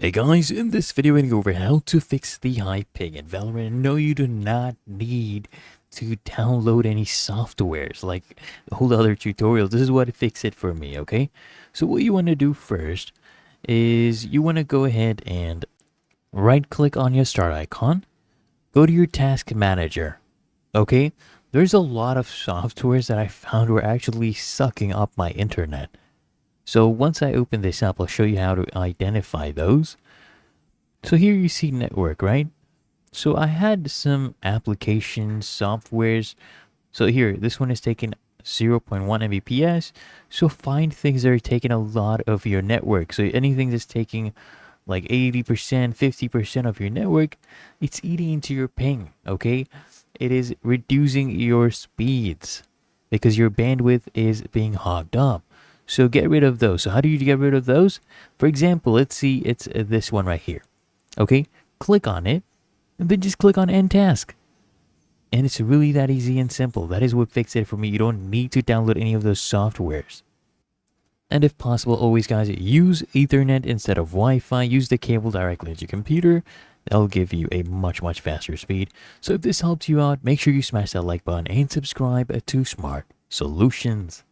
Hey guys, in this video we're going to go over how to fix the high ping in Valorant. No, you do not need to download any softwares like the whole other tutorials. This is what fixed it for me, okay? So what you want to do first is you want to go ahead and right click on your start icon, go to your task manager, okay? There's a lot of softwares that I found were actually sucking up my internet. So once I open this up, I'll show you how to identify those. So here you see network, right? So I had some applications, softwares. So here, this one is taking 0.1 Mbps. So find things that are taking a lot of your network. So anything that's taking like 80%, 50% of your network, it's eating into your ping, okay? It is reducing your speeds because your bandwidth is being hogged up. So get rid of those. So how do you get rid of those? For example, let's see, it's this one right here. Okay, click on it, and then just click on end task. And it's really that easy and simple. That is what fixed it for me. You don't need to download any of those softwares. And if possible, always guys, use Ethernet instead of Wi-Fi. Use the cable directly to your computer. That'll give you a much faster speed. So if this helps you out, make sure you smash that like button and subscribe to Smart Solutions.